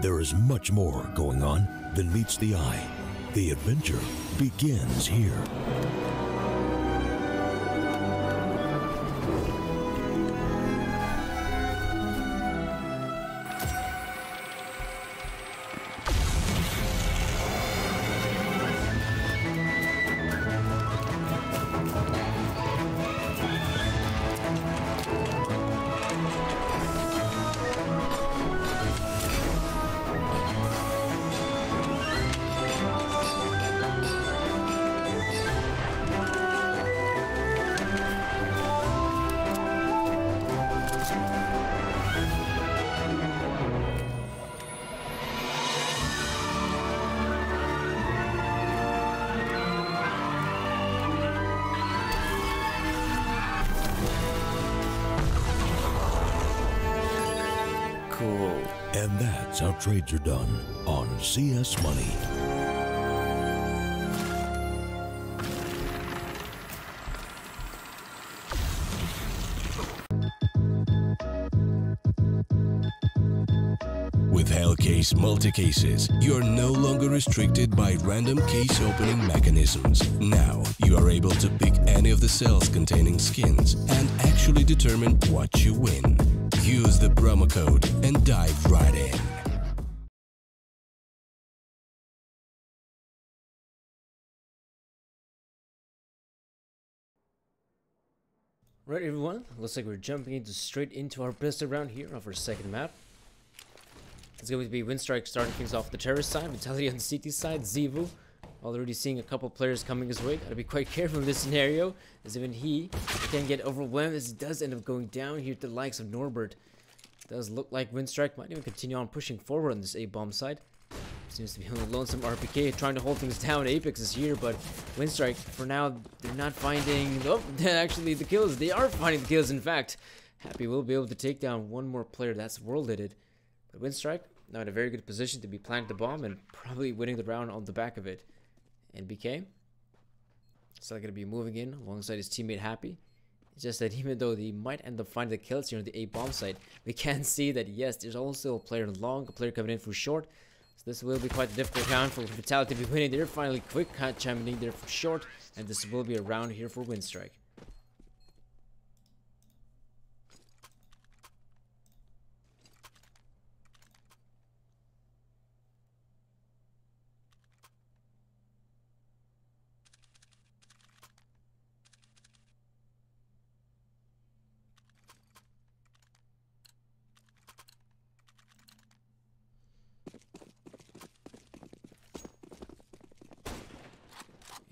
There is much more going on than meets the eye. The adventure begins here. And that's how trades are done on CS Money. With Hellcase multi-cases, you're no longer restricted by random case opening mechanisms. Now, you are able to pick any of the cells containing skins and actually determine what you win. Use the promo code and dive right in. Right, everyone, looks like we're jumping straight into our best round here of our second map. It's going to be Winstike starting things off the terrorist side, Vitality on the CT side, Zevu. Already seeing a couple players coming his way. Gotta be quite careful in this scenario, as even he can get overwhelmed as he does end up going down here to the likes of Norbert. Does look like Winstike might even continue on pushing forward on this A-bomb side. Seems to be only lonesome RPK trying to hold things down. Apex is here, but Winstike, for now, they're not finding... Oh, actually the kills. They are finding the kills, in fact. Happy will be able to take down one more player. That's world-hitted. But Winstike, now in a very good position to be planting the bomb and probably winning the round on the back of it. NBK, still going to be moving in alongside his teammate Happy. It's just that even though he might end up finding the kills here on the A-bomb site, we can see that yes, there's also a player long, a player coming in for short. So this will be quite a difficult round for Vitality to be winning. They're finally quick chiming in there for short, and this will be a round here for Winstike.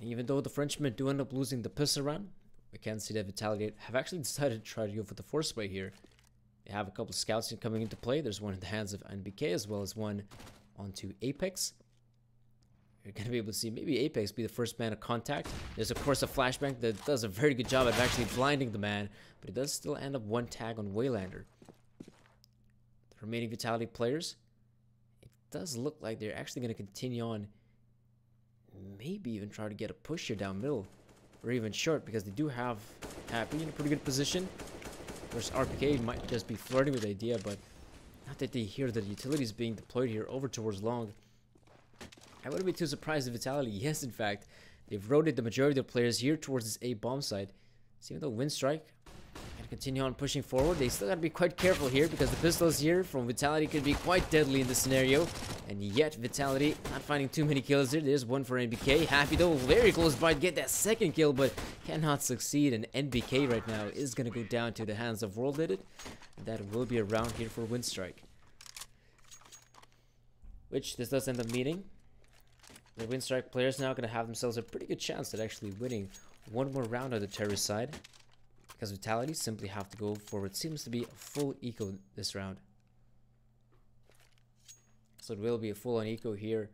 Even though the Frenchmen do end up losing the pistol round, we can see that Vitality have actually decided to try to go for the force play here. They have a couple of scouts coming into play. There's one in the hands of NBK as well as one onto Apex. You're going to be able to see maybe Apex be the first man of contact. There's of course a flashbang that does a very good job at actually blinding the man, but it does still end up one tag on Waylander. The remaining Vitality players, it does look like they're actually going to continue on, maybe even try to get a push here down middle or even short, because they do have Happy in a pretty good position. Of course, RPK might just be flirting with the idea, but not that they hear that the utilities being deployed here over towards long. I wouldn't be too surprised if Vitality, yes, in fact, they've rotated the majority of the players here towards this A-bomb side. So even though Winstike can continue on pushing forward, they still gotta be quite careful here, because the pistols here from Vitality could be quite deadly in this scenario. And yet Vitality not finding too many kills here. There's one for NBK. Happy though, very close by to get that second kill, but cannot succeed. And NBK right now is gonna go down to the hands of world-hitted. That will be a round here for Winstike, which this does end up meaning the Winstike players now gonna have themselves a pretty good chance at actually winning one more round on the terrorist side, because Vitality simply have to go for what seems to be a full eco this round. So it will be a full-on eco here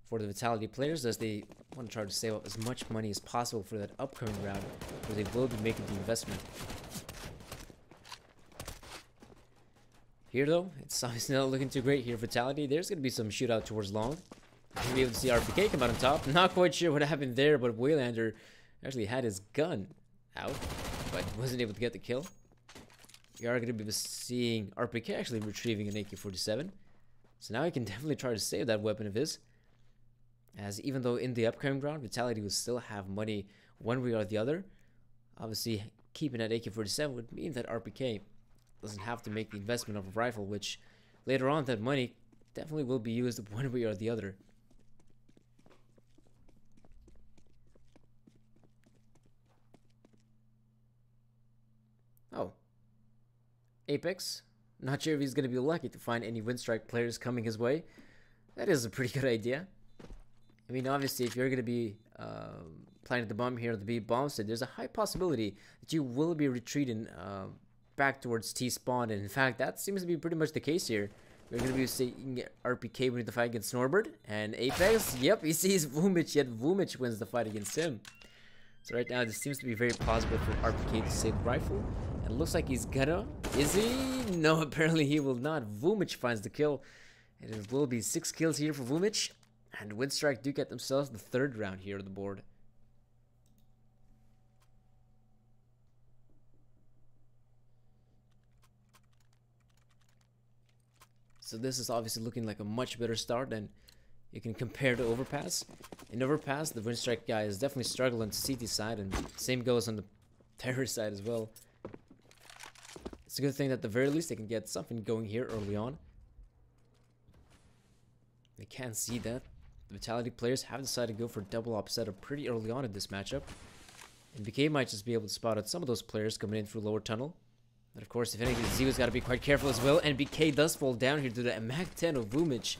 for the Vitality players, as they want to try to save up as much money as possible for that upcoming round, where they will be making the investment. Here though, it's obviously not looking too great here for Vitality. There's going to be some shootout towards long. You'll be able to see RPK come out on top. Not quite sure what happened there, but Waylander actually had his gun out, but wasn't able to get the kill. We are going to be seeing RPK actually retrieving an AK-47. So now he can definitely try to save that weapon of his. As even though in the upcoming round, Vitality will still have money one way or the other. Obviously, keeping that AK-47 would mean that RPK doesn't have to make the investment of a rifle, which later on that money definitely will be used one way or the other. Oh. Apex. Not sure if he's going to be lucky to find any Winstike players coming his way. That is a pretty good idea. I mean, obviously, if you're going to be planting the bomb here at the B bomb site, there's a high possibility that you will be retreating back towards T-spawn. And in fact, that seems to be pretty much the case here. We're going to be seeing RPK winning the fight against Norbert. And Apex, yep, he sees Vumic, yet Vumic wins the fight against him. So right now, this seems to be very possible for RPK to save the rifle. And it looks like he's gonna. Is he? No, apparently he will not. Vumic finds the kill. And it will be 6 kills here for Vumic. And Winstike do get themselves the 3rd round here on the board. So this is obviously looking like a much better start than you can compare to Overpass. In Overpass, the Winstike guy is definitely struggling to CT side, and same goes on the terror side as well. It's a good thing that at the very least they can get something going here early on. They can see that the Vitality players have decided to go for double op setup pretty early on in this matchup. And BK might just be able to spot out some of those players coming in through lower tunnel. But of course, if anything, Zewo's got to be quite careful as well. And BK does fall down here to the Mag 10 of Vumic.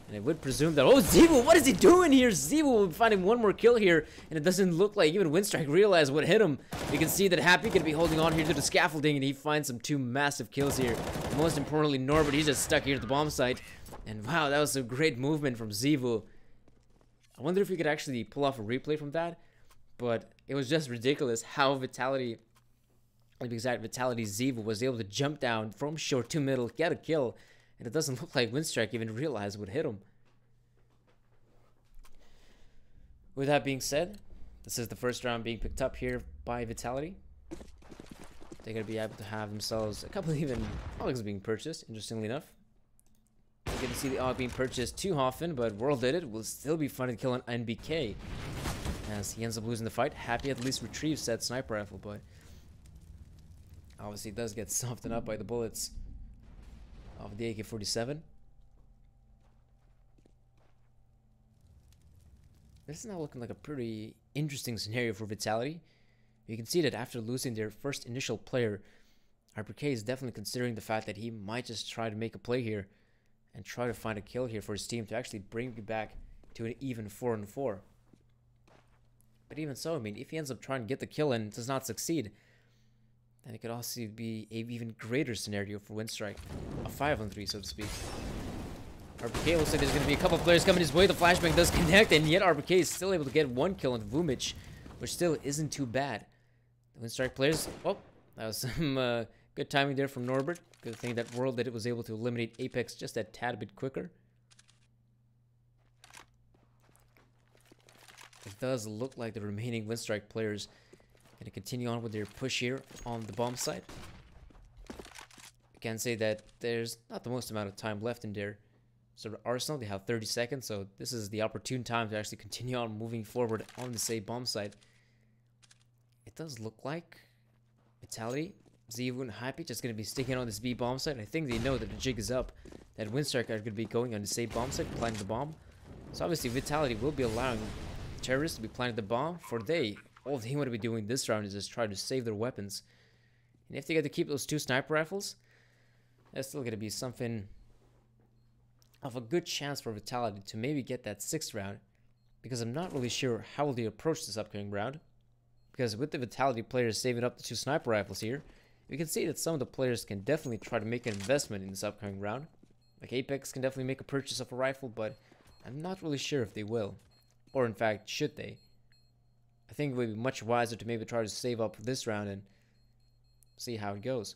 And I would presume that... Oh, Zewo! What is he doing here? Zewo will find him one more kill here. And it doesn't look like even Winstike realized what hit him. You can see that Happy can be holding on here to the scaffolding. And he finds some 2 massive kills here. And most importantly, Norbert, he's just stuck here at the bomb site. And wow, that was a great movement from Zewo. I wonder if we could actually pull off a replay from that. But it was just ridiculous how Vitality... to be exact, Vitality Zewo was able to jump down from short to middle, get a kill, and it doesn't look like Winstike even realized what hit him. With that being said, this is the first round being picked up here by Vitality. They're going to be able to have themselves a couple of even Augs being purchased, interestingly enough. We're going to see the AUG being purchased too often, but World did it. Will still be fun to kill on NBK. As he ends up losing the fight. Happy at least retrieves that sniper rifle, but... obviously, it does get softened up by the bullets of the AK-47. This is now looking like a pretty interesting scenario for Vitality. You can see that after losing their first initial player, RPK is definitely considering the fact that he might just try to make a play here and try to find a kill here for his team to actually bring you back to an even 4-4. But even so, I mean, if he ends up trying to get the kill and does not succeed, and it could also be an even greater scenario for Winstike. A 5-on-3, so to speak. RPK looks like there's going to be a couple of players coming his way. The flashbang does connect, and yet RPK is still able to get 1 kill on Vumic, which still isn't too bad. The Winstike players... oh, that was some good timing there from Norbert. Good thing that World that it was able to eliminate Apex just a tad bit quicker. It does look like the remaining Winstike players going to continue on with their push here on the bomb site. I can say that there's not the most amount of time left in their sort of arsenal. They have 30 seconds, so this is the opportune time to actually continue on moving forward on the same bomb site. It does look like Vitality, Zewo, and Happy just going to be sticking on this B bomb site. I think they know that the jig is up, that Winstike are going to be going on the same bomb site, planting the bomb. So obviously Vitality will be allowing terrorists to be planting the bomb, for all they want to be doing this round is just try to save their weapons. And if they get to keep those 2 sniper rifles, that's still going to be something of a good chance for Vitality to maybe get that 6th round, because I'm not really sure how will they approach this upcoming round. Because with the Vitality players saving up the 2 sniper rifles here, we can see that some of the players can definitely try to make an investment in this upcoming round. Like Apex can definitely make a purchase of a rifle, but I'm not really sure if they will. Or in fact, should they? I think it would be much wiser to maybe try to save up this round and see how it goes.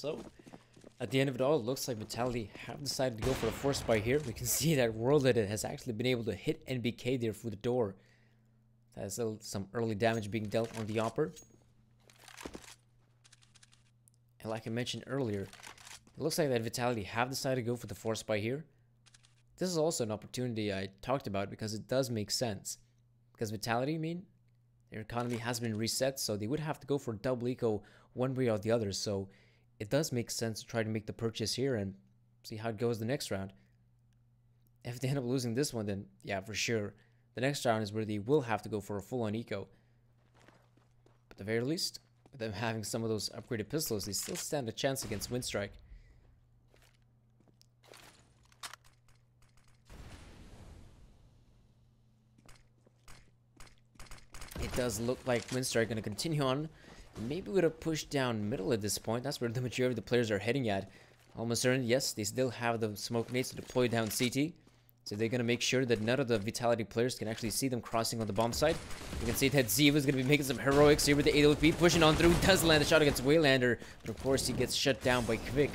So, at the end of it all, it looks like Vitality have decided to go for a force buy here. We can see that World Edit has actually been able to hit NBK there through the door. There's some early damage being dealt on the Opper. And like I mentioned earlier, it looks like that Vitality have decided to go for the force buy here. This is also an opportunity I talked about because it does make sense. Because Vitality, their economy has been reset, so they would have to go for double eco one way or the other. So it does make sense to try to make the purchase here and see how it goes the next round. If they end up losing this one, then yeah, for sure. The next round is where they will have to go for a full-on eco. But at the very least, with them having some of those upgraded pistols, they still stand a chance against Winstike. It does look like Winstike going to continue on. Maybe with a push down middle at this point. That's where the majority of the players are heading at. Almost certain, yes, they still have the smoke nades to deploy down CT. So they're going to make sure that none of the Vitality players can actually see them crossing on the bomb site. You can see that Ziva is going to be making some heroics here with the 8OP, pushing on through. Does land a shot against Waylander, but of course he gets shut down by Kvik.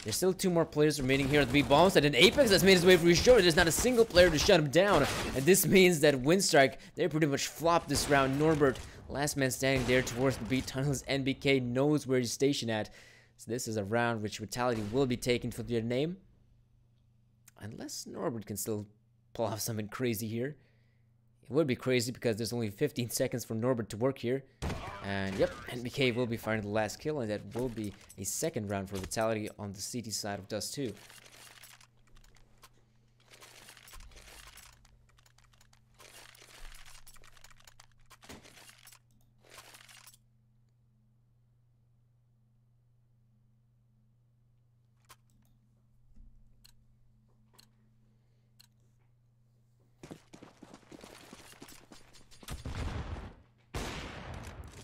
There's still 2 more players remaining here at the B bomb site, and Apex has made his way through short. There's not a single player to shut him down, and this means that Winstike, they pretty much flopped this round. Norbert, last man standing there towards the B tunnels. NBK knows where he's stationed at. So this is a round which Vitality will be taking for their name. Unless Norbert can still pull off something crazy here. It would be crazy because there's only 15 seconds for Norbert to work here. And yep, NBK will be firing the last kill, and that will be a second round for Vitality on the CT side of Dust2.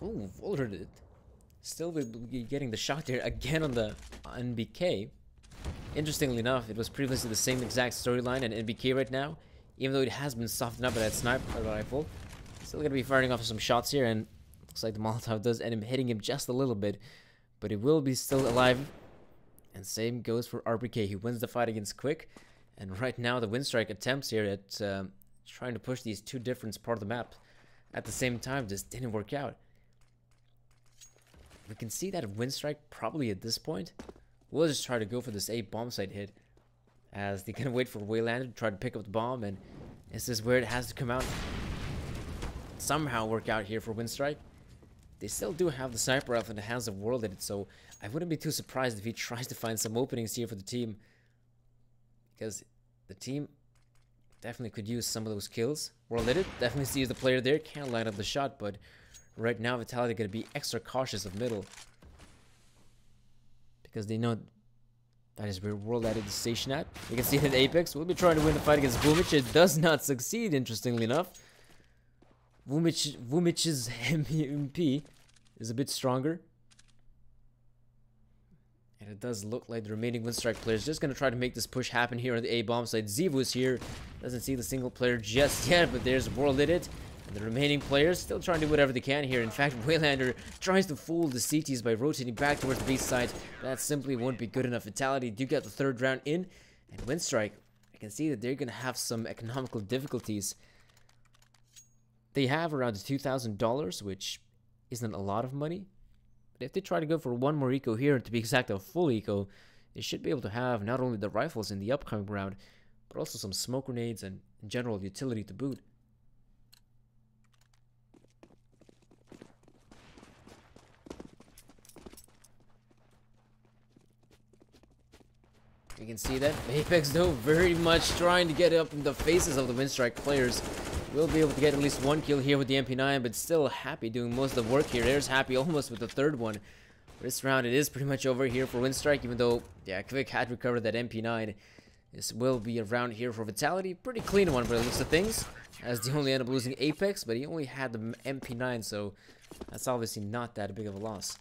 Ooh, Voldered it. Still getting the shot there again on the NBK. Interestingly enough, it was previously the same exact storyline and NBK right now, even though it has been softened up by that sniper rifle. Still gonna be firing off some shots here, and looks like the Molotov does end up hitting him just a little bit, but he will be still alive. And same goes for RPK. He wins the fight against Quick, and right now the Winstike attempts here at trying to push these 2 different parts of the map at the same time just didn't work out. We can see that Winstike probably at this point will just try to go for this A bomb site hit, as they can wait for Waylander to try to pick up the bomb, and this is where it has to come out. Somehow work out here for Winstike. They still do have the sniper rifle in the hands of World Edit, so I wouldn't be too surprised if he tries to find some openings here for the team, because the team definitely could use some of those kills. World Edit definitely sees the player there, can't line up the shot, but right now Vitality going to be extra cautious of middle, because they know that is where World Edit is stationed at. You can see that Apex will be trying to win the fight against Vumic. It does not succeed, interestingly enough. Vumic's MP is a bit stronger, and it does look like the remaining Winstike players just going to try to make this push happen here on the A bomb side. Zivu is here, doesn't see the single player just yet, but there's World Edit. And the remaining players still trying to do whatever they can here. In fact, Waylander tries to fool the CTs by rotating back towards the B side. That simply won't be good enough. Vitality do get the 3rd round in. And Winstike, I can see that they're going to have some economical difficulties. They have around $2,000, which isn't a lot of money. But if they try to go for 1 more eco here, to be exact, a full eco, they should be able to have not only the rifles in the upcoming round, but also some smoke grenades and general utility to boot. You can see that Apex, though, very much trying to get up in the faces of the Winstike players. Will be able to get at least 1 kill here with the MP9, but still Happy doing most of the work here. There's Happy almost with the 3rd one. This round, it is pretty much over here for Winstike, even though, yeah, Kvik had recovered that MP9. This will be a round here for Vitality. Pretty clean one by the looks of things, as they only end up losing Apex, but he only had the MP9, so that's obviously not that big of a loss.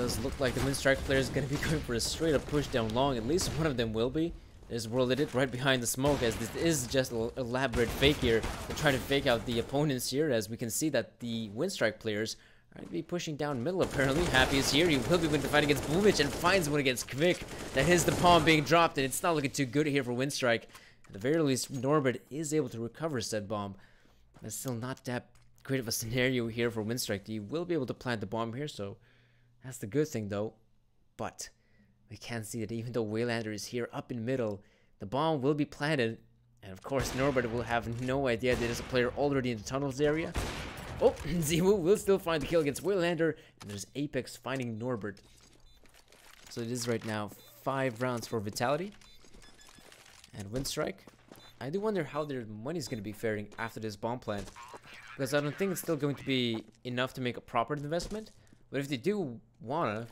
does look like the Winstike player is going to be going for a straight up push down long. At least one of them will be. There's Worlded right behind the smoke, as this is just an elaborate fake here. They're trying to fake out the opponents here, as we can see that the Winstike players are going to be pushing down middle apparently. Happy is here. He will be winning the fight against Boomich and finds one against Kvik. That is the bomb being dropped, and it's not looking too good here for Winstike. At the very least, Norbert is able to recover said bomb. That's still not that great of a scenario here for Winstike. He will be able to plant the bomb here, so that's the good thing though. But we can see that even though Waylander is here up in middle, the bomb will be planted. And of course, Norbert will have no idea that there's a player already in the tunnels area. Oh, Zivu will still find the kill against Waylander. And there's Apex finding Norbert. So it is right now 5 rounds for Vitality. And Winstike. I do wonder how their money is going to be faring after this bomb plant. Because I don't think it's still going to be enough to make a proper investment. But if they do wanna,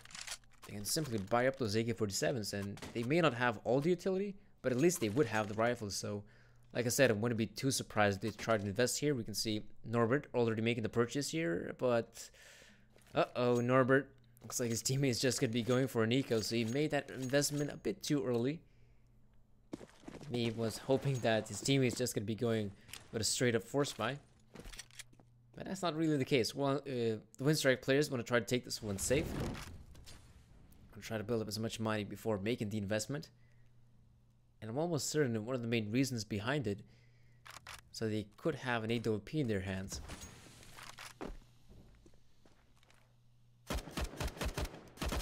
they can simply buy up those AK-47s. And they may not have all the utility, but at least they would have the rifles. So, like I said, I wouldn't be too surprised if they try to invest here. We can see Norbert already making the purchase here, but Norbert looks like his teammate is just going to be going for an eco, so he made that investment a bit too early. Me was hoping that his teammate is just going to be going with a straight up force buy, but that's not really the case. Well, the Winstike players want to try to take this one safe. I'm trying to build up as much money before making the investment. And I'm almost certain that one of the main reasons behind it, so they could have an AWP in their hands.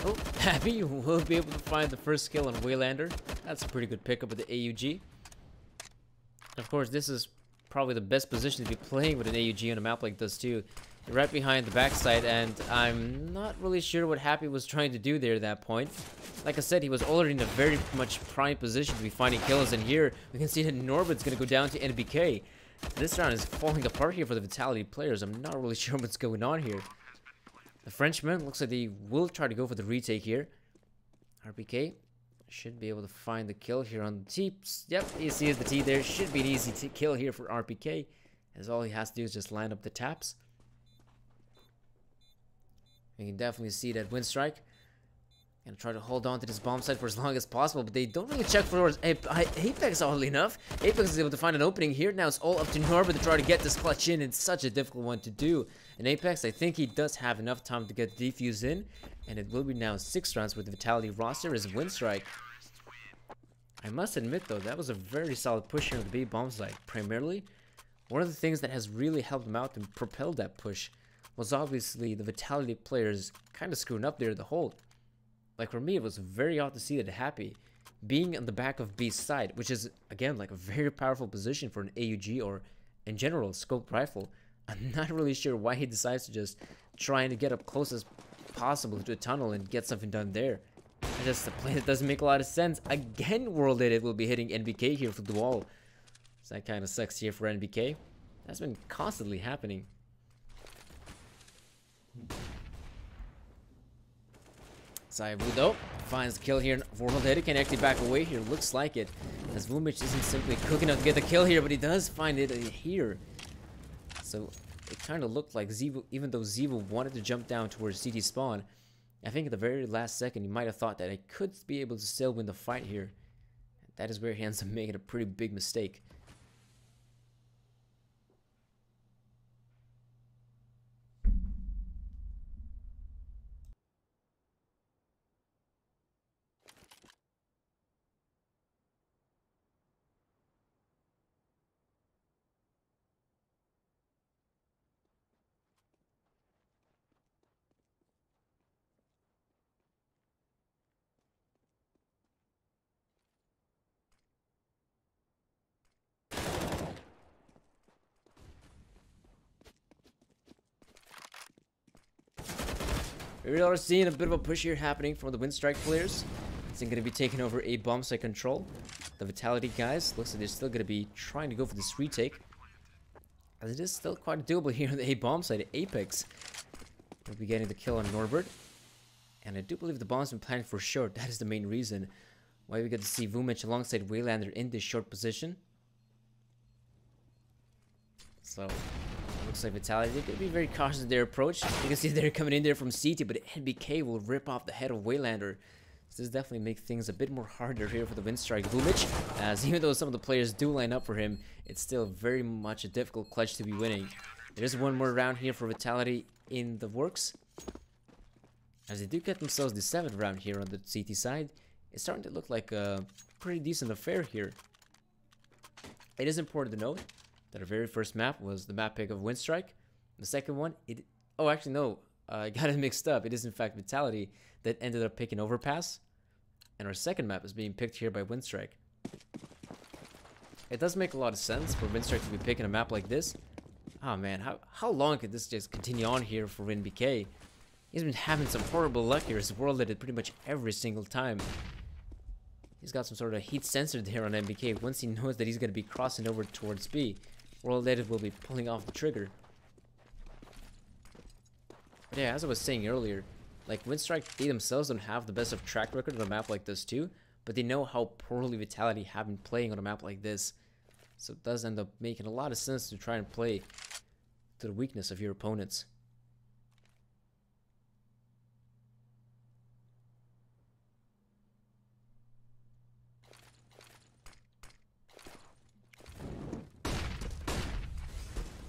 Oh, Happy will be able to find the first kill on Waylander. That's a pretty good pickup with the AUG. Of course, this is probably the best position to be playing with an AUG on a map like this too. You're right behind the backside, and I'm not really sure what Happy was trying to do there at that point. Like I said, he was already in a very much prime position to be finding kills, and here we can see that Norbert's going to go down to NBK. So this round is falling apart here for the Vitality players. I'm not really sure what's going on here. The Frenchman looks like they will try to go for the retake here. RPK should be able to find the kill here on the T. Yep, he sees the T there. Should be an easy kill here for RPK, as all he has to do is just line up the taps. You can definitely see that Winstike gonna try to hold on to this bomb site for as long as possible, but they don't really check for Apex, oddly enough. Apex is able to find an opening here. Now it's all up to Norbert to try to get this clutch in. It's such a difficult one to do. And Apex, I think he does have enough time to get the defuse in, and it will be now 6 rounds with the Vitality roster as Winstike. I must admit though, that was a very solid push here on the B bomb site. Primarily, one of the things that has really helped them out and propelled that push was obviously the Vitality players kind of screwing up there the hold. Like for me, it was very odd to see that Happy being on the back of B's side, which is again like a very powerful position for an AUG or in general scoped rifle. I'm not really sure why he decides to just trying to get up close as possible to a tunnel and get something done there. It's just a play that doesn't make a lot of sense. Again, World Edit will be hitting NBK here for the wall. So that kind of sucks here for NBK. That's been constantly happening. Saivudo finds the kill here. World Edit can actually back away here. Looks like it, as Vumich isn't simply quick enough to get the kill here, but he does find it here. So it kind of looked like Zivu, even though Zivu wanted to jump down towards CT spawn, I think at the very last second he might have thought that I could be able to still win the fight here. That is where he ends up making a pretty big mistake. We are seeing a bit of a push here happening from the Winstike players. It's going to be taking over A bomb site control. The Vitality guys, looks like they're still going to be trying to go for this retake, as it is still quite doable here on the A bomb site. Apex will be getting the kill on Norbert, and I do believe the bomb's been planted for short. That is the main reason why we get to see Vumich alongside Waylander in this short position. So Looks like Vitality, they're going to be very cautious in their approach. You can see they're coming in there from CT, but NBK will rip off the head of Waylander. So this definitely makes things a bit more harder here for the Winstike Vumich, as even though some of the players do line up for him, it's still very much a difficult clutch to be winning. There's one more round here for Vitality in the works, as they do get themselves the 7th round here on the CT side. It's starting to look like a pretty decent affair here. It is important to note that our very first map was the map pick of Winstike. The second one, oh, actually, no. I got it mixed up. It is, in fact, Vitality that ended up picking Overpass. And our second map is being picked here by Winstike. It does make a lot of sense for Winstike to be picking a map like this. Oh, man. How long could this just continue on here for NBK? He's been having some horrible luck here. He's worlded it pretty much every single time. He's got some sort of heat sensor there on NBK. Once he knows that he's going to be crossing over towards B, World Edit will be pulling off the trigger. But yeah, as I was saying earlier, like Winstike, they themselves don't have the best of track record on a map like this too, but they know how poorly Vitality have been playing on a map like this. So it does end up making a lot of sense to try and play to the weakness of your opponents.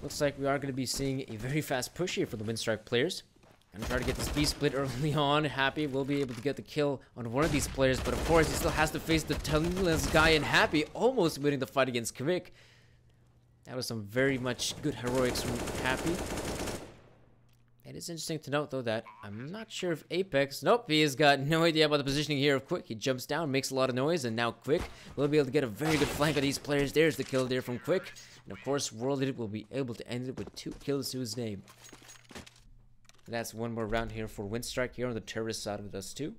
Looks like we are going to be seeing a very fast push here for the Winstike players. And try to get this B split early on. Happy will be able to get the kill on one of these players, but of course he still has to face the talentless guy, and Happy almost winning the fight against Quick. That was some very much good heroics from Happy. It is interesting to note though that I'm not sure if Apex, nope, he has got no idea about the positioning here of Quick. He jumps down, makes a lot of noise, and now Quick will be able to get a very good flank of these players. There's the kill there from Quick. And of course, World Edit will be able to end it with 2 kills to his name. And that's one more round here for Winstike here on the terrorist side of Dust2.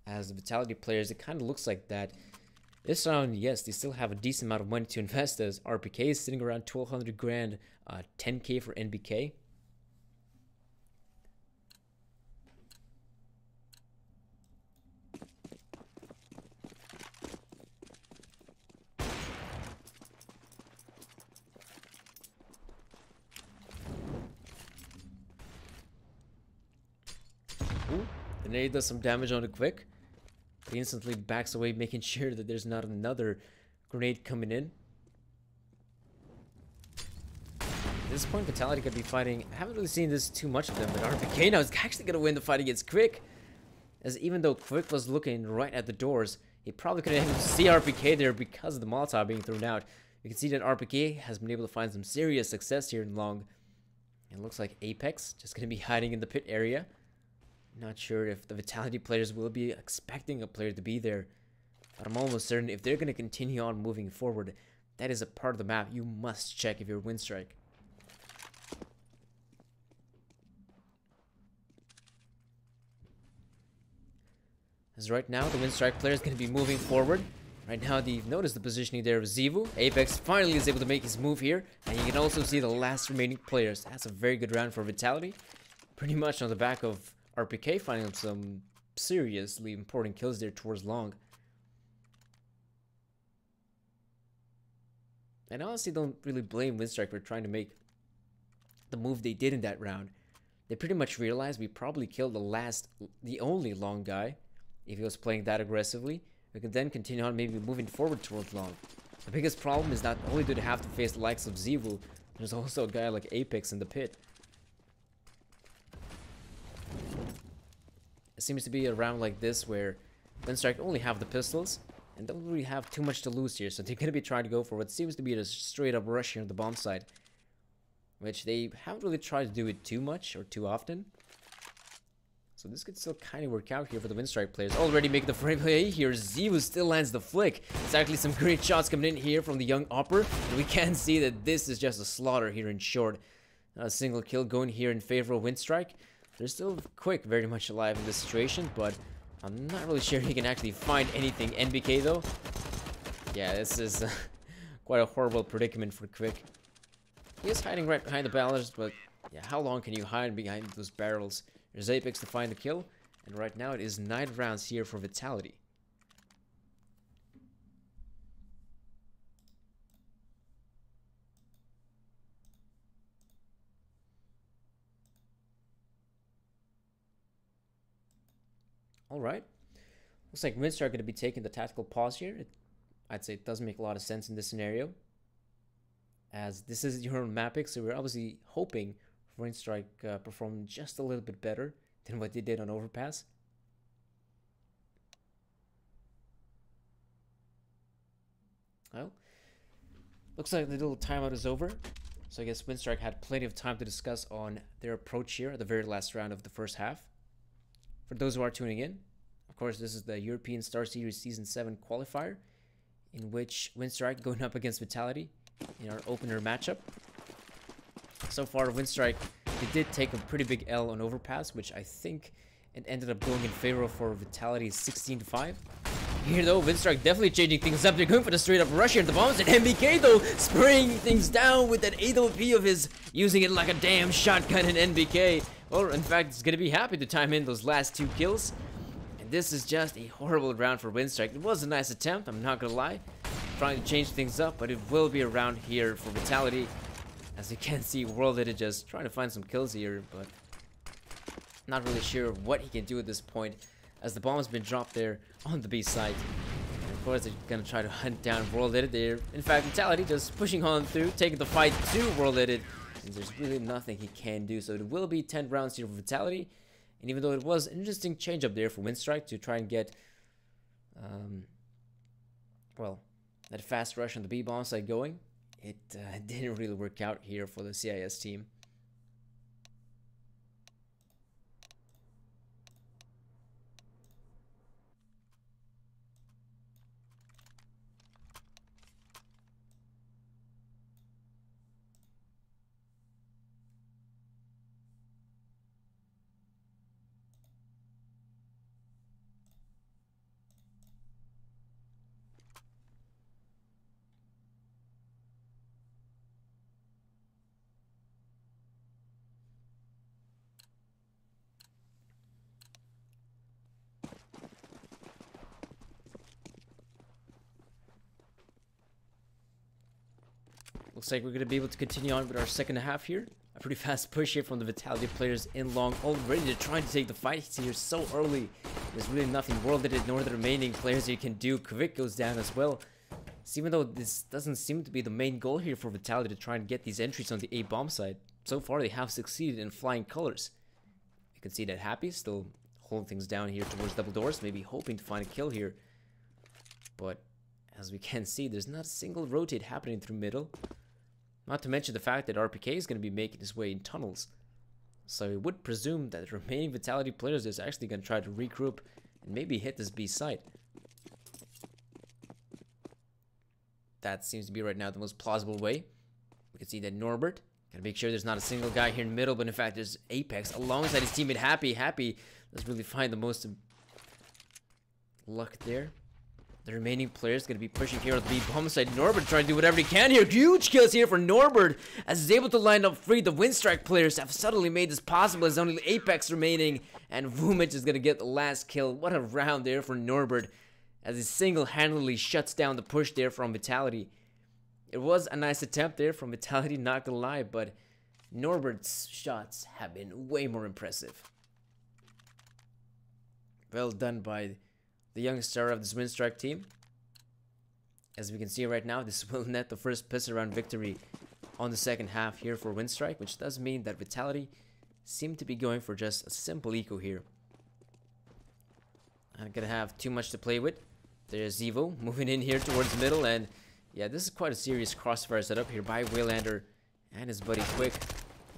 As the Vitality players, it kind of looks like that. This round, yes, they still have a decent amount of money to invest, as RPK is sitting around 1,200 grand, 10k for NBK. Ooh, the nade does some damage on the Quick. He instantly backs away, making sure that there's not another grenade coming in. At this point, Vitality could be fighting. I haven't really seen this too much of them, but RPK now is actually going to win the fight against Quick. As even though Quick was looking right at the doors, he probably couldn't even see RPK there because of the Molotov being thrown out. You can see that RPK has been able to find some serious success here in long. It looks like Apex just going to be hiding in the pit area. Not sure if the Vitality players will be expecting a player to be there, but I'm almost certain if they're going to continue on moving forward, that is a part of the map you must check if you're Winstike. As right now, the Winstike player is going to be moving forward. Right now, you've noticed the positioning there of Zivu. Apex finally is able to make his move here, and you can also see the last remaining players. That's a very good round for Vitality. Pretty much on the back of RPK finding some seriously important kills there towards long. And I honestly don't really blame Winstike for trying to make the move they did in that round. They pretty much realized we probably killed the only long guy if he was playing that aggressively. We could then continue on maybe moving forward towards long. The biggest problem is not only do they have to face the likes of Zivu, there's also a guy like Apex in the pit. It seems to be a round like this where Winstike only have the pistols and don't really have too much to lose here, so they're going to be trying to go for what seems to be a straight up rush here on the bomb side, which they haven't really tried to do it too much or too often. So this could still kind of work out here for the Winstike players. Already making the free play here. Zivu still lands the flick. It's actually some great shots coming in here from the young upper, and we can see that this is just a slaughter here in short. Not a single kill going here in favor of Winstike. They're still Quick, very much alive in this situation, but I'm not really sure he can actually find anything. NBK though, yeah, this is quite a horrible predicament for Quick. He is hiding right behind the barrels, but yeah, how long can you hide behind those barrels? There's Apex to find the kill, and right now it is 9 rounds here for Vitality. All right. Looks like Winstike are going to be taking the tactical pause here. I'd say it doesn't make a lot of sense in this scenario, as this is your own map pick, so we're obviously hoping for Winstike perform just a little bit better than what they did on Overpass. Well, looks like the little timeout is over, so I guess Winstike had plenty of time to discuss on their approach here at the very last round of the first half. For those who are tuning in, of course, this is the European StarSeries Season 7 qualifier, in which Winstike going up against Vitality in our opener matchup. So far, Winstike, they did take a pretty big L on Overpass, which I think it ended up going in favor for Vitality 16-5. Here though, Winstike definitely changing things up. They're going for the straight up rush here at the bombs, and NBK though spraying things down with that AWP of his, using it like a damn shotgun in NBK. Well, in fact, it's gonna be happy to time in those last 2 kills. And this is just a horrible round for Winstike. It was a nice attempt, I'm not gonna lie, trying to change things up, but it will be a round here for Vitality. As you can see, World Edit just trying to find some kills here, but not really sure what he can do at this point, as the bomb has been dropped there on the B side. And of course, they're gonna try to hunt down World Edit there. In fact, Vitality just pushing on through, taking the fight to World Edit. And there's really nothing he can do. So it will be 10 rounds here for Vitality. And even though it was an interesting change up there for Winstike to try and get, well, that fast rush on the B bomb side going, it didn't really work out here for the CIS team. Looks like we're going to be able to continue on with our second half here. A pretty fast push here from the Vitality players in long, already. They're trying to take the fight here so early. There's really nothing World Edit nor the remaining players here can do. Kvik goes down as well. So even though this doesn't seem to be the main goal here for Vitality to try and get these entries on the A bomb side, so far they have succeeded in flying colors. You can see that Happy still holding things down here towards double doors, maybe hoping to find a kill here. But as we can see, there's not a single rotate happening through middle. Not to mention the fact that RPK is going to be making his way in tunnels. So I would presume that the remaining Vitality players is actually going to try to regroup and maybe hit this B site. That seems to be right now the most plausible way. We can see that Norbert, gotta make sure there's not a single guy here in the middle, but in fact there's Apex alongside his teammate Happy. Happy does really find the most luck there. The remaining players going to be pushing here on the B bomb side. Norbert trying to do whatever he can here. Huge kills here for Norbert, as he's able to line up free. The Winstike players have suddenly made this possible, as only Apex remaining, and Vumic is going to get the last kill. What a round there for Norbert, as he single-handedly shuts down the push there from Vitality. It was a nice attempt there from Vitality, not gonna lie, but Norbert's shots have been way more impressive. Well done by the young star of this Winstike team. As we can see right now, this will net the first piss around victory on the second half here for Winstike, which does mean that Vitality seem to be going for just a simple eco here. Not gonna have too much to play with. There's Evo moving in here towards the middle, and yeah, this is quite a serious crossfire setup here by Waylander and his buddy Quick.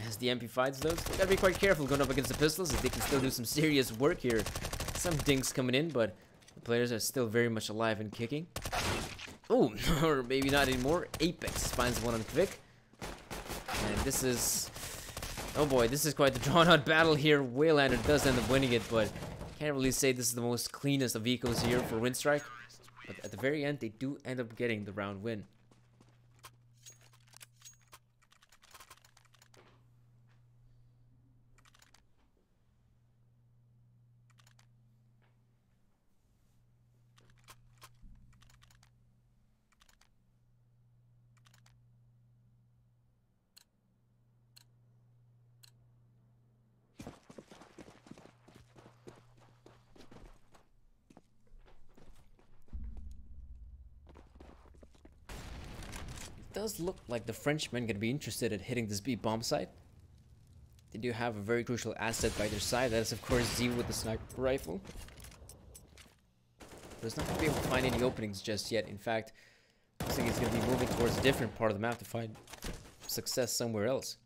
As the MP5s though, so gotta be quite careful going up against the pistols, as they can still do some serious work here. Some dinks coming in, but the players are still very much alive and kicking. Oh, or maybe not anymore. Apex finds one on Kvik. And this is... oh boy, this is quite the drawn-out battle here. Waylander does end up winning it, but can't really say this is the most cleanest of ecos here for Winstike. But at the very end, they do end up getting the round win. does look like the Frenchmen going to be interested in hitting this B bomb site. They do have a very crucial asset by their side. That is, of course, Z with the sniper rifle. But it's not going to be able to find any openings just yet. In fact, looks like he's going to be moving towards a different part of the map to find success somewhere else.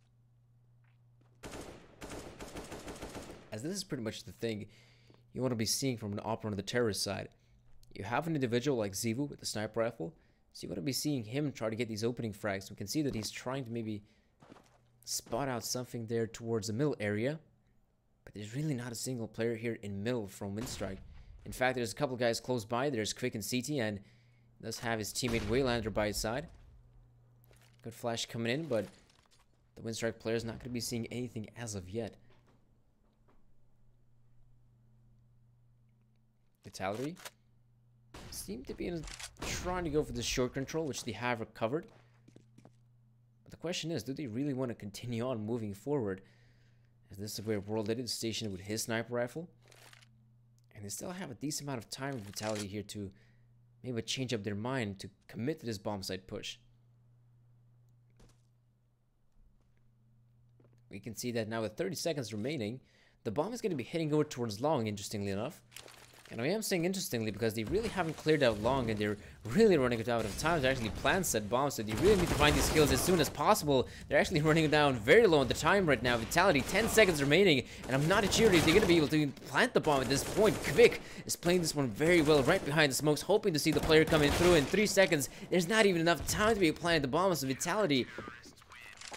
As this is pretty much the thing you want to be seeing from an operator on the terrorist side. You have an individual like Zivu with the sniper rifle, so you want to be seeing him try to get these opening frags. We can see that he's trying to maybe spot out something there towards the middle area, but there's really not a single player here in middle from Winstike. In fact, there's a couple guys close by. There's Quick and CT, and does have his teammate Waylander by his side. Good flash coming in, but the Winstike player is not going to be seeing anything as of yet. Vitality seem to be trying to go for the short control, which they have recovered. But the question is, do they really want to continue on moving forward? As this is where World is stationed with his sniper rifle. And they still have a decent amount of time with Vitality here to maybe change up their mind to commit to this bomb site push. We can see that now with 30 seconds remaining, the bomb is going to be heading over towards long, interestingly enough. And I am saying interestingly because they really haven't cleared out long, and they're really running out of time to actually plant said bombs, so they really need to find these kills as soon as possible. They're actually running down very low on the time right now. Vitality, 10 seconds remaining, and I'm not sure if they're going to be able to plant the bomb at this point. Quick is playing this one very well right behind the smokes, hoping to see the player coming through in 3 seconds. There's not even enough time to be planting the bomb, so Vitality,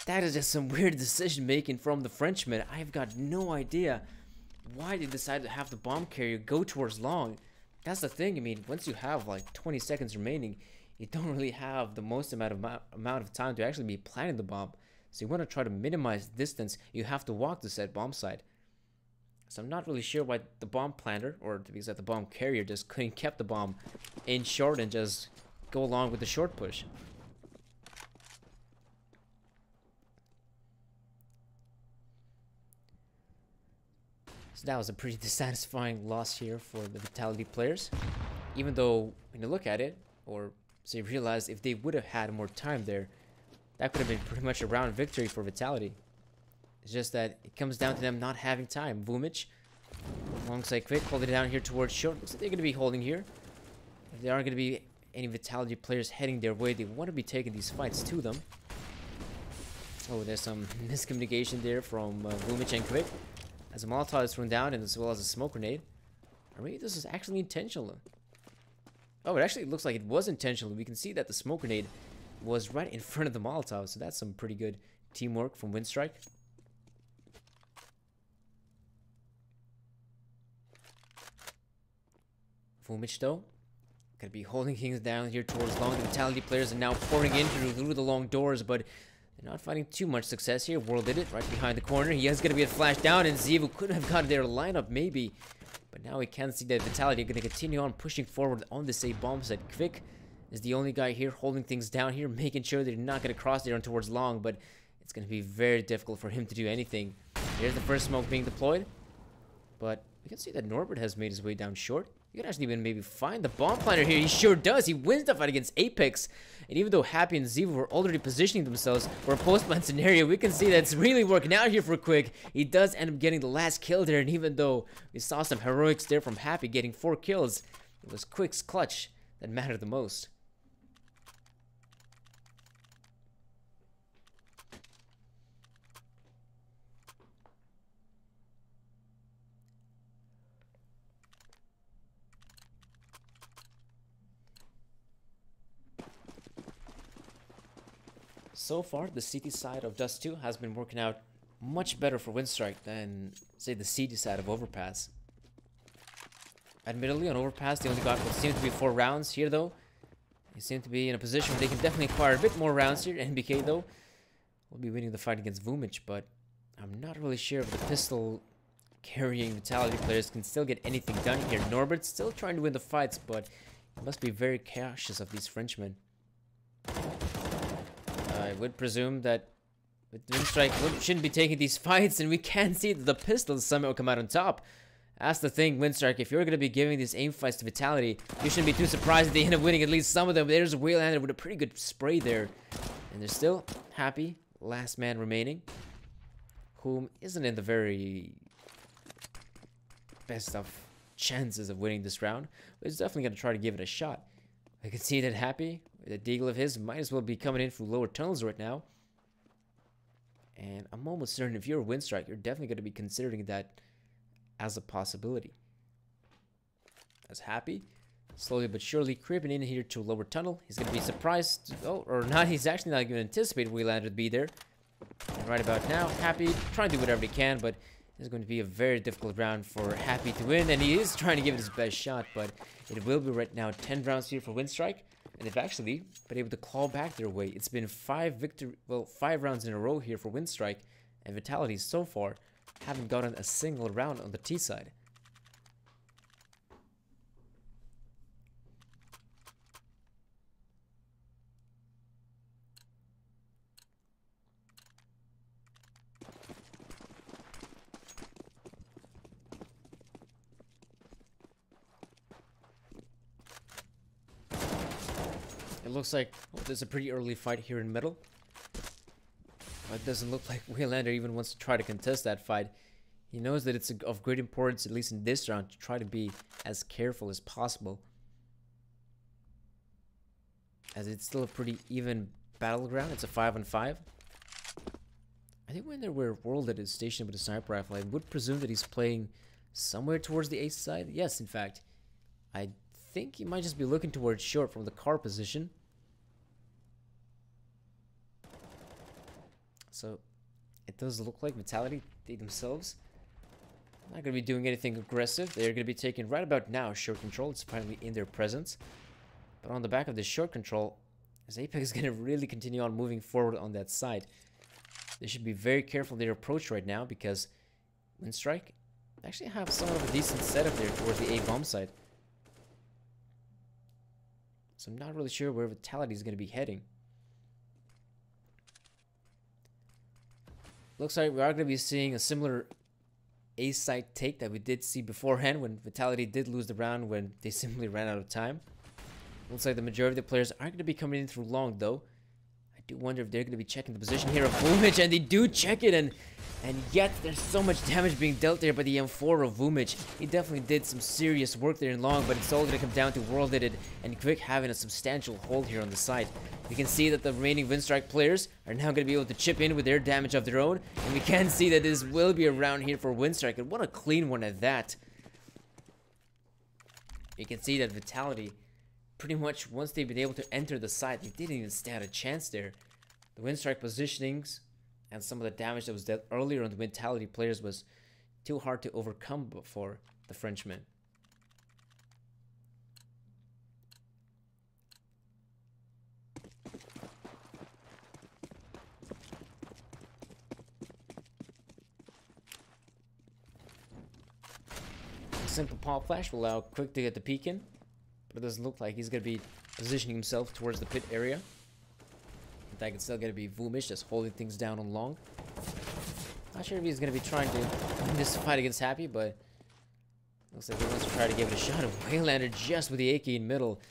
that is just some weird decision making from the Frenchman. I've got no idea why they decided to have the bomb carrier go towards long. That's the thing. I mean, once you have like 20 seconds remaining, you don't really have the most amount of time to actually be planting the bomb. So you want to try to minimize distance. You have to walk to said bomb site. So I'm not really sure why the bomb planter, or to be exact, the bomb carrier, just couldn't keep the bomb in short and just go along with the short push. So that was a pretty dissatisfying loss here for the Vitality players. Even though, when you look at it, or say realize if they would have had more time there, that could have been pretty much a round victory for Vitality. It's just that it comes down to them not having time. Vumich, alongside Quick, holding it down here towards short. Looks like they're going to be holding here. If there aren't going to be any Vitality players heading their way, they want to be taking these fights to them. Oh, there's some miscommunication there from Vumich and Quick, as a Molotov is thrown down, and as well as a smoke grenade. Or maybe this is actually intentional. Oh, it actually looks like it was intentional. We can see that the smoke grenade was right in front of the Molotov, so that's some pretty good teamwork from Winstike. Vumich, though, gonna be holding things down here towards long. The Vitality players are now pouring in through the long doors, but they're not finding too much success here. World did it right behind the corner. He is going to be a flash down, and Zivu could have gotten their lineup maybe. But now we can see that Vitality are going to continue on pushing forward on this A bomb site. Quick is the only guy here holding things down here, making sure they're not going to cross there on towards long, but it's going to be very difficult for him to do anything. Here's the first smoke being deployed, but we can see that Norbert has made his way down short. You can actually even maybe find the bomb planter here. He sure does. He wins the fight against Apex. And even though Happy and Zivu were already positioning themselves for a post-plant scenario, we can see that it's really working out here for Quick. He does end up getting the last kill there. And even though we saw some heroics there from Happy getting 4 kills, it was Quick's clutch that mattered the most. So far, the CT side of Dust2 has been working out much better for Winstike than, say, the CT side of Overpass. Admittedly, on Overpass, they only got what seemed to be 4 rounds. Here, though, they seem to be in a position where they can definitely acquire a bit more rounds here. NBK, though, will be winning the fight against Vumich, but I'm not really sure if the pistol carrying Vitality players can still get anything done here. Norbert's still trying to win the fights, but he must be very cautious of these Frenchmen. I would presume that Winstike shouldn't be taking these fights, and we can see that the pistols somehow come out on top. That's the thing, Winstike. If you're going to be giving these aim fights to Vitality, you shouldn't be too surprised if they end up winning at least some of them. There's Waylander with a pretty good spray there. And they're still happy. Last man remaining. Whom isn't in the very best of chances of winning this round. But he's definitely going to try to give it a shot. I can see that happy. The deagle of his might as well be coming in through lower tunnels right now. And I'm almost certain if you're a Winstike, you're definitely going to be considering that as a possibility. As happy. Slowly but surely creeping in here to a lower tunnel. He's going to be surprised. Oh, or not. He's actually not going to anticipate Wheelander to be there. And right about now, Happy trying to do whatever he can, but it's going to be a very difficult round for Happy to win. And he is trying to give it his best shot, but it will be right now 10 rounds here for Winstike. And they've actually been able to claw back their way. It's been 5 rounds in a row here for Winstike. And Vitality so far haven't gotten a single round on the T side. It looks like there's a pretty early fight here in middle. It doesn't look like Wheelander even wants to try to contest that fight. He knows that it's of great importance, at least in this round, to try to be as careful as possible. As it's still a pretty even battleground. It's a 5-on-5. I think when there were World that is stationed with a sniper rifle, I would presume that he's playing somewhere towards the ace side. Yes, in fact. I think he might just be looking towards short from the car position. So it does look like Vitality, they themselves, not going to be doing anything aggressive. They're going to be taking right about now short control. It's finally in their presence. But on the back of this short control, as Apex is going to really continue on moving forward on that side. They should be very careful in their approach right now because Winstike actually have somewhat of a decent setup there towards the A bomb side. So I'm not really sure where Vitality is going to be heading. Looks like we are going to be seeing a similar A-side take that we did see beforehand when Vitality did lose the round when they simply ran out of time. Looks like the majority of the players aren't going to be coming in through long though. I do wonder if they're going to be checking the position here of Vumic, and they do check it, and yet there's so much damage being dealt there by the M4 of Vumic. He definitely did some serious work there in long, but it's all going to come down to Worlded and Quick having a substantial hold here on the side. We can see that the remaining Winstike players are now going to be able to chip in with their damage of their own, and we can see that this will be a round here for Winstike, and what a clean one at that. You can see that Vitality, pretty much once they've been able to enter the side, they didn't even stand a chance there. The Winstike positionings and some of the damage that was dealt earlier on the Vitality players was too hard to overcome for the Frenchman. Simple pop flash will allow Quick to get the peek in, but it doesn't look like he's going to be positioning himself towards the pit area. In fact, it's still going to be Vumic just holding things down on long. Not sure if he's going to be trying to win this fight against Happy, but looks like he wants to try to give it a shot. And Waylander just with the AK in middle,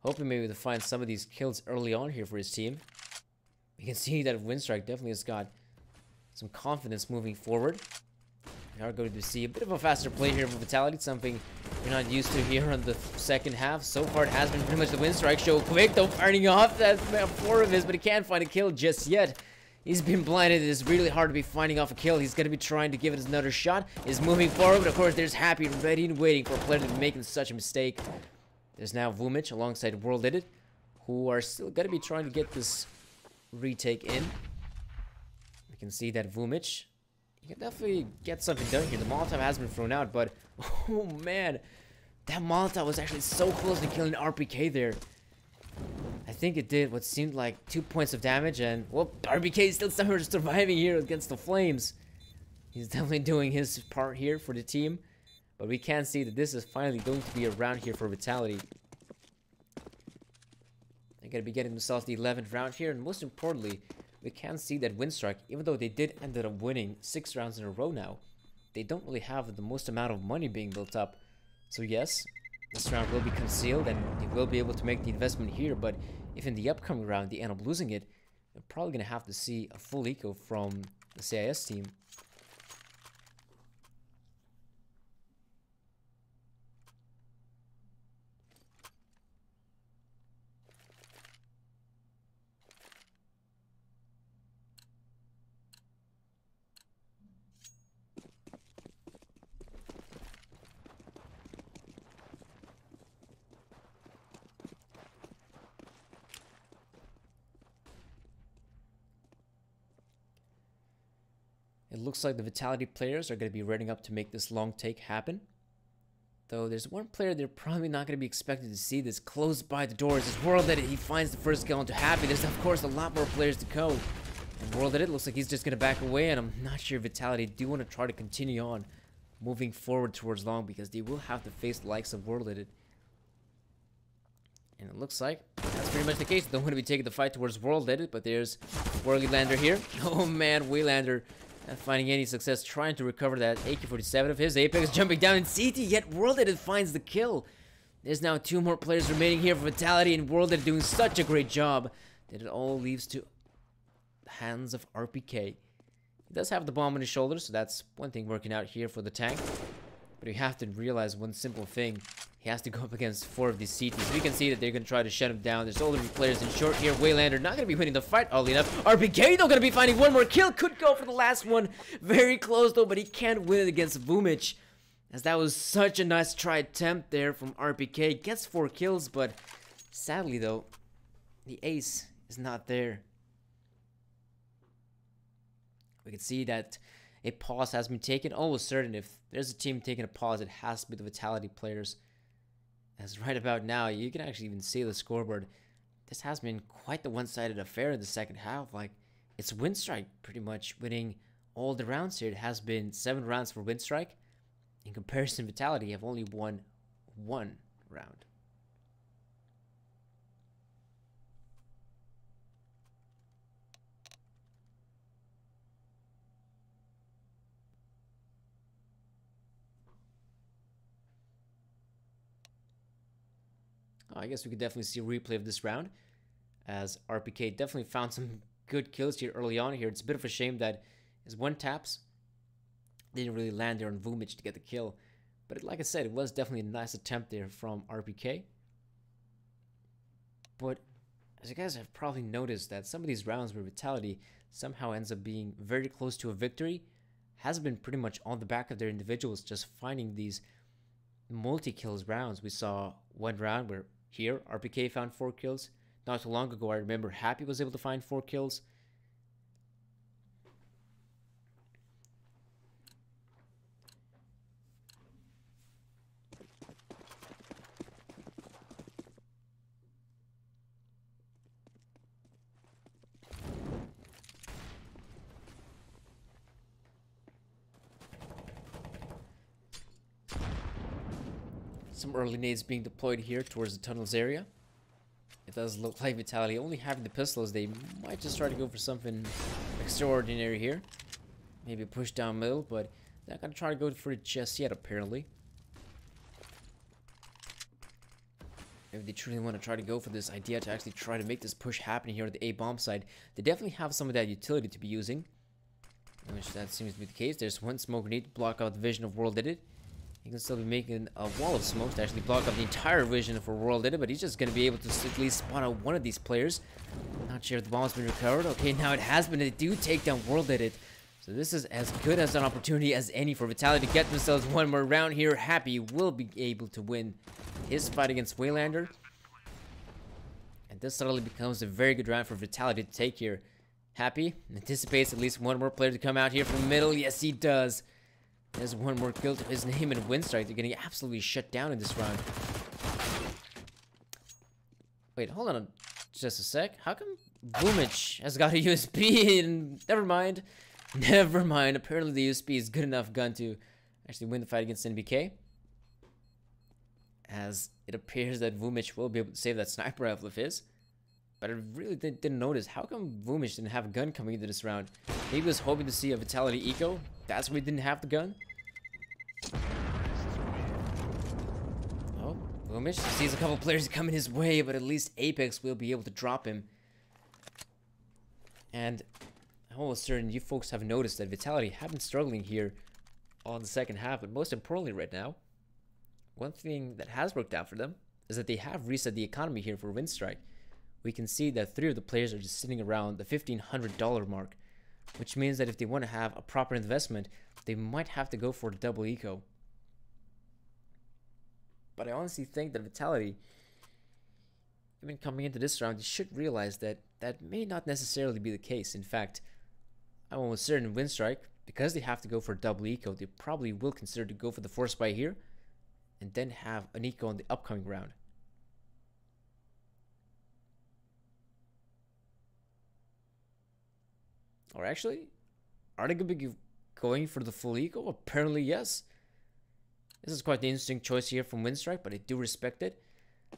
hoping maybe to find some of these kills early on here for his team. You can see that Winstike definitely has got some confidence moving forward. We are going to see a bit of a faster play here for Vitality, something we're not used to here on the second half. So far, it has been pretty much the Winstike show. Quick, though, firing off that 4 of his, but he can't find a kill just yet. He's been blinded. It is really hard to be finding off a kill. He's going to be trying to give it another shot. He's moving forward, but of course, there's Happy ready and waiting for a player to be making such a mistake. There's now Vumic alongside Worlded, who are still going to be trying to get this retake in. We can see that Vumic, you can definitely get something done here. The Molotov has been thrown out, but oh man, that Molotov was actually so close to killing RPK there. I think it did what seemed like 2 points of damage, and well, RPK is still somehow surviving here against the flames. He's definitely doing his part here for the team, but we can see that this is finally going to be a round here for Vitality. They're going to be getting themselves the 11th round here, and most importantly, we can see that Winstike, even though they did end up winning 6 rounds in a row now, they don't really have the most amount of money being built up. So yes, this round will be concealed and they will be able to make the investment here, but if in the upcoming round they end up losing it, they're probably going to have to see a full eco from the CIS team. It looks like the Vitality players are going to be readying up to make this long take happen. Though there's one player they're probably not going to be expected to see this close by the doors. It's World Edit. He finds the first kill onto Happy. There's of course a lot more players to go. And World Edit looks like he's just going to back away. And I'm not sure Vitality do want to try to continue on moving forward towards long, because they will have to face the likes of World Edit. And it looks like that's pretty much the case. They don't want to be taking the fight towards World Edit, but there's Waylander here. Oh man, Waylander. Not finding any success trying to recover that AK-47 of his. Apex jumping down in CT, yet World Edit finds the kill. There's now 2 more players remaining here for Vitality, and World Edit doing such a great job that it all leaves to the hands of RPK. He does have the bomb on his shoulder, so that's one thing working out here for the tank. But you have to realize one simple thing. He has to go up against 4 of these CTs. We can see that they're going to try to shut him down. There's already players in short here. Waylander not going to be winning the fight, oddly enough. RPK, though, going to be finding one more kill. Could go for the last one. Very close, though, but he can't win it against Vumich, as that was such a nice try attempt there from RPK. Gets 4 kills, but sadly, though, the ace is not there. We can see that a pause has been taken. Almost certain if there's a team taking a pause, it has to be the Vitality players. As right about now, you can actually even see the scoreboard. This has been quite the one-sided affair in the second half. Like, it's Winstike pretty much winning all the rounds here. It has been 7 rounds for Winstike. In comparison, Vitality have only won 1 round. I guess we could definitely see a replay of this round, as RPK definitely found some good kills here early on here. It's a bit of a shame that his 1 taps didn't really land there on Vumich to get the kill. But like I said, it was definitely a nice attempt there from RPK. But as you guys have probably noticed, that some of these rounds where Vitality somehow ends up being very close to a victory has been pretty much on the back of their individuals just finding these multi-kills rounds. We saw one round where here RPK found 4 kills. Not too long ago, I remember Happy was able to find 4 kills. Some early nades being deployed here towards the tunnels area. It does look like Vitality only having the pistols. They might just try to go for something extraordinary here. Maybe a push down middle, but they're not going to try to go for it just yet, apparently. If they truly want to try to go for this idea to actually try to make this push happen here at the A-bomb side, they definitely have some of that utility to be using. Which that seems to be the case. There's one smoke grenade to block out the vision of World Edit. He can still be making a wall of smokes to actually block up the entire vision for World Edit, but he's just going to be able to at least spot out one of these players. Not sure if the bomb's been recovered. Okay, now it has been. They do take down World Edit. So this is as good as an opportunity as any for Vitality to get themselves one more round here. Happy will be able to win his fight against Waylander. And this suddenly becomes a very good round for Vitality to take here. Happy anticipates at least one more player to come out here from the middle. Yes, he does. There's one more kill to his name and Winstike. They're getting absolutely shut down in this round. Wait, hold on just a sec. How come Vumich has got a USB and never mind. Never mind. Apparently the USB is good enough gun to actually win the fight against NBK. As it appears that Vumich will be able to save that sniper rifle of his. But I really didn't notice. How come Vumich didn't have a gun coming into this round? Maybe he was hoping to see a Vitality eco. That's why he didn't have the gun. Oh, Boomich sees a couple players coming his way, but at least Apex will be able to drop him. And I'm almost certain you folks have noticed that Vitality have been struggling here on the second half, but most importantly right now, one thing that has worked out for them is that they have reset the economy here for Winstike. We can see that 3 of the players are just sitting around the $1,500 mark, which means that if they want to have a proper investment, they might have to go for the double eco. But I honestly think that Vitality, even coming into this round, you should realize that that may not necessarily be the case. In fact, I'm almost certain Winstike, because they have to go for a double eco, they probably will consider to go for the force buy here and then have an eco in the upcoming round. Or actually, are they going to be going for the full eco? Apparently, yes. This is quite the interesting choice here from Winstike, but I do respect it,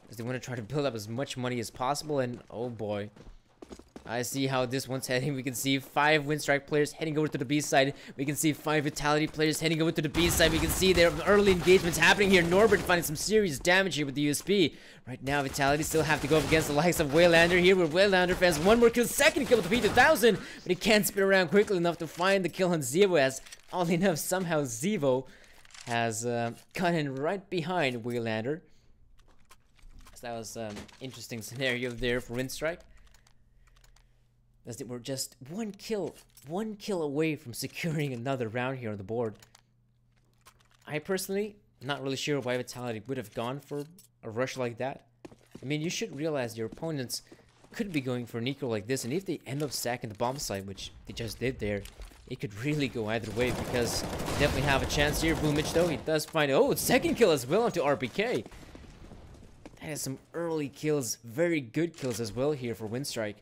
as they want to try to build up as much money as possible. And oh boy, I see how this one's heading. We can see 5 Winstike players heading over to the B side. We can see 5 Vitality players heading over to the B side. We can see their early engagements happening here. Norbert finding some serious damage here with the USP. Right now, Vitality still have to go up against the likes of Waylander here, where Waylander has 1 more kill, second kill with the P2000, but he can't spin around quickly enough to find the kill on Zevo, as oddly enough, somehow Zevo has cut in right behind Waylander. So that was an interesting scenario there for Winstike, as they were just one kill away from securing another round here on the board. I personally, not really sure why Vitality would have gone for a rush like that. I mean, you should realize your opponents could be going for an eco like this, and if they end up stacking the bomb site, which they just did there, it could really go either way, because they definitely have a chance here. Boomich, though, he does find, oh, second kill as well onto RPK. That is some early kills, very good kills as well here for Winstike.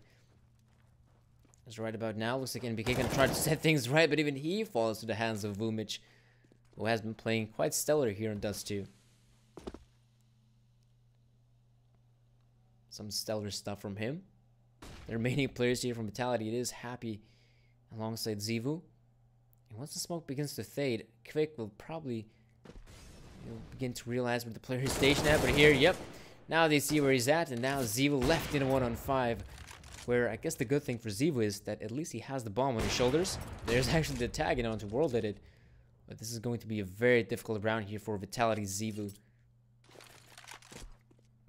As right about now, looks like NBK gonna try to set things right, but even he falls to the hands of Boomich, who has been playing quite stellar here on Dust2. Some stellar stuff from him. The remaining players here from Vitality, it is Happy alongside Zevu. And once the smoke begins to fade, Quick will probably begin to realize where the player is stationed at. But here, yep, now they see where he's at, and now Zevu left in a 1-on-5. Where I guess the good thing for Zevu is that at least he has the bomb on his shoulders. There's actually the tag in onto World Edit. But this is going to be a very difficult round here for Vitality Zevu.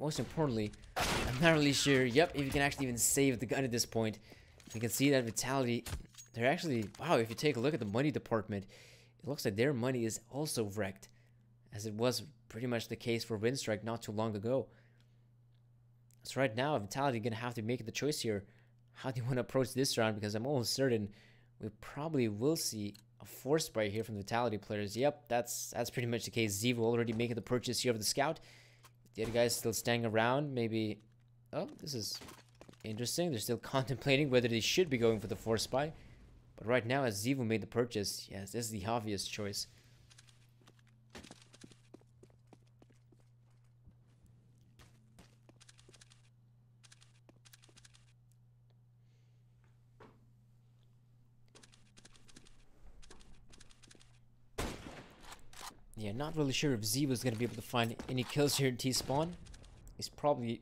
Most importantly, I'm not really sure, yep, if you can actually even save the gun at this point. You can see that Vitality, they're actually, wow, if you take a look at the money department, it looks like their money is also wrecked, as it was pretty much the case for Winstike not too long ago. So right now, Vitality going to have to make the choice here. How do you want to approach this round? Because I'm almost certain we probably will see a force buy here from the Vitality players. Yep, that's pretty much the case. Zevo already making the purchase here of the Scout. The other guys still staying around. Maybe, oh, this is interesting. They're still contemplating whether they should be going for the force buy. But right now, as Zevo made the purchase, yes, this is the obvious choice. Yeah, not really sure if Zevo's going to be able to find any kills here in T-spawn. He's probably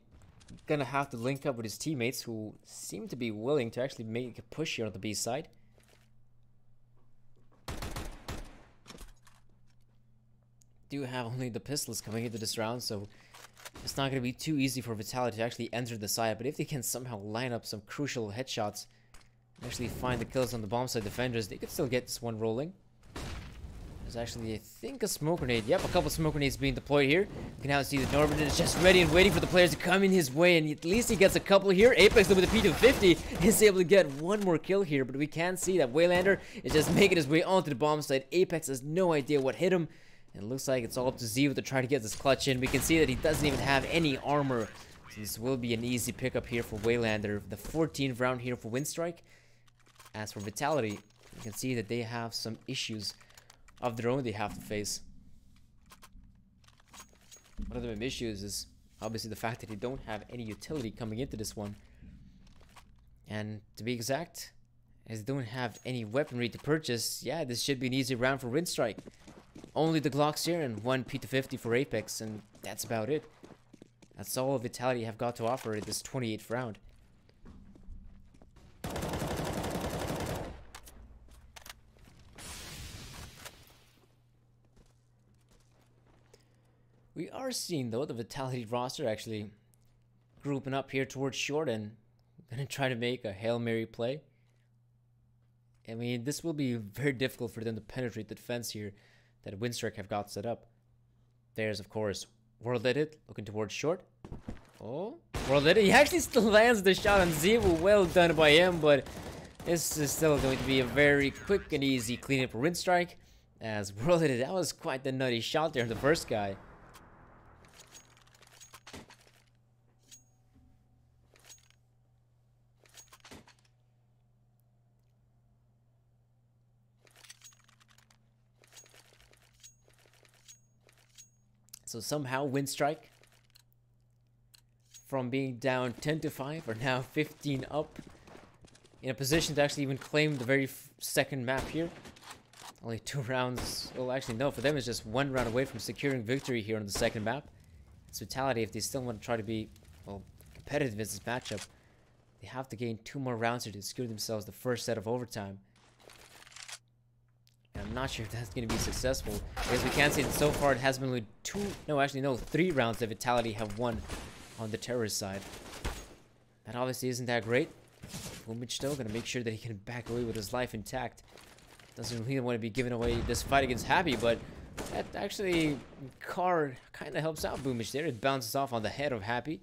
going to have to link up with his teammates, who seem to be willing to actually make a push here on the B side. Do have only the pistols coming into this round, so it's not going to be too easy for Vitality to actually enter the side. But if they can somehow line up some crucial headshots and actually find the kills on the bomb side defenders, they could still get this one rolling. There's actually, I think, a smoke grenade. Yep, a couple smoke grenades being deployed here. You can now see that Norbert is just ready and waiting for the players to come in his way, and at least he gets a couple here. Apex, with the P250, is able to get one more kill here, but we can see that Waylander is just making his way onto the bomb site. Apex has no idea what hit him, and it looks like it's all up to Zevo to try to get this clutch in. We can see that he doesn't even have any armor, so this will be an easy pickup here for Waylander. The 14th round here for Winstike. As for Vitality, you can see that they have some issues of their own they have to face. One of the main issues is obviously the fact that they don't have any utility coming into this one. And to be exact, as they don't have any weaponry to purchase, yeah, this should be an easy round for Winstike. Only the Glocks here and one P250 for Apex, and that's about it. That's all Vitality have got to offer in this 28th round. We are seeing, though, the Vitality roster actually grouping up here towards short and gonna try to make a Hail Mary play. I mean, this will be very difficult for them to penetrate the defense here that Winstike have got set up. There's, of course, World Edit looking towards short. Oh, World Edit. He actually still lands the shot on Zebu. Well done by him, but this is still going to be a very quick and easy cleanup for Winstike. As World Edit, that was quite the nutty shot there, the first guy. So somehow Winstike, from being down 10-5, are now 15 up, in a position to actually even claim the very second map here. Only 2 rounds. Well, actually, no. For them, it's just 1 round away from securing victory here on the second map. It's Vitality. If they still want to try to be, well, competitive in this matchup, they have to gain 2 more rounds here to secure themselves the first set of overtime. I'm not sure if that's going to be successful, because we can see that so far it has been only 3 rounds that Vitality have won on the terrorist side. That obviously isn't that great. Vumic still going to make sure that he can back away with his life intact. Doesn't really want to be giving away this fight against Happy, but that actually card kind of helps out Vumic there. It bounces off on the head of Happy.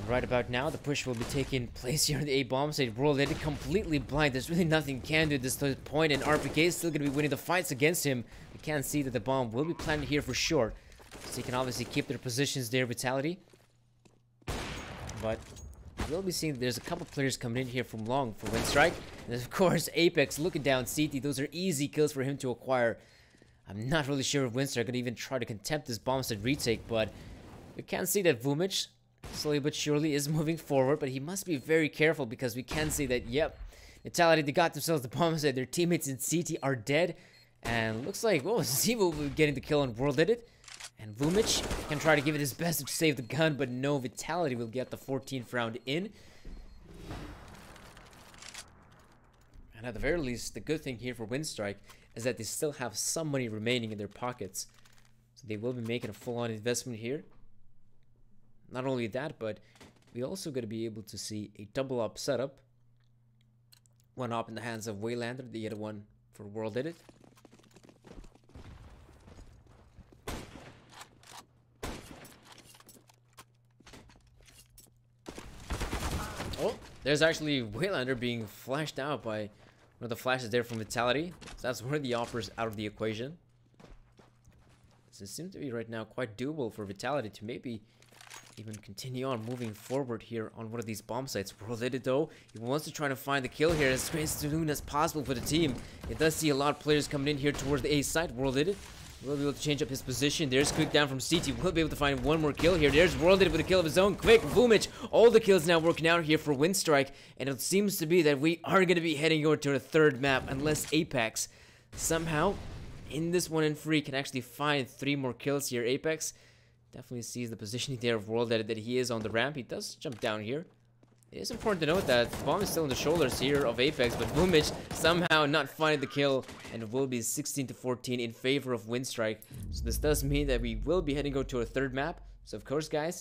Right about now, the push will be taking place here on the A-bomb side. World Edit completely blind. There's really nothing he can do at this point, and RPK is still going to be winning the fights against him. We can see that the bomb will be planted here for short, so he can obviously keep their positions there, Vitality. But we'll be seeing there's a couple players coming in here from long for Winstike. And of course, Apex looking down CT. Those are easy kills for him to acquire. I'm not really sure if Winstike could even try to contempt this bomb side retake, but we can see that Vumic slowly but surely is moving forward, but he must be very careful, because we can see that, yep, Vitality, they got themselves the bomb side. Their teammates in CT are dead, and looks like, oh, Zebu will be getting the kill on World Edit, and Vumic can try to give it his best to save the gun, but no, Vitality will get the 14th round in. And at the very least, the good thing here for Winstike is that they still have some money remaining in their pockets, so they will be making a full-on investment here. Not only that, but we also going to be able to see a double up setup. One up in the hands of Waylander, the other one for World Edit. Oh, there's actually Waylander being flashed out by one of the flashes there from Vitality. So that's one of the offers out of the equation. So it seems to be right now quite doable for Vitality to maybe even continue on moving forward here on one of these bomb sites. World Edit, though, he wants to try to find the kill here as soon as possible for the team. It does see a lot of players coming in here towards the A site. World Edit will be able to change up his position. There's quick down from CT. We'll be able to find one more kill here. There's World Edit with a kill of his own. Quick, Vumic. All the kills now working out here for Winstike, and it seems to be that we are going to be heading over to a third map, unless Apex somehow in this one and free can actually find 3 more kills here. Apex definitely sees the positioning there of World Edit, that he is on the ramp. He does jump down here. It is important to note that the bomb is still on the shoulders here of Apex, but Vumic somehow not finding the kill, and it will be 16-14 in favor of Winstike. So this does mean that we will be heading over to a third map. So of course, guys,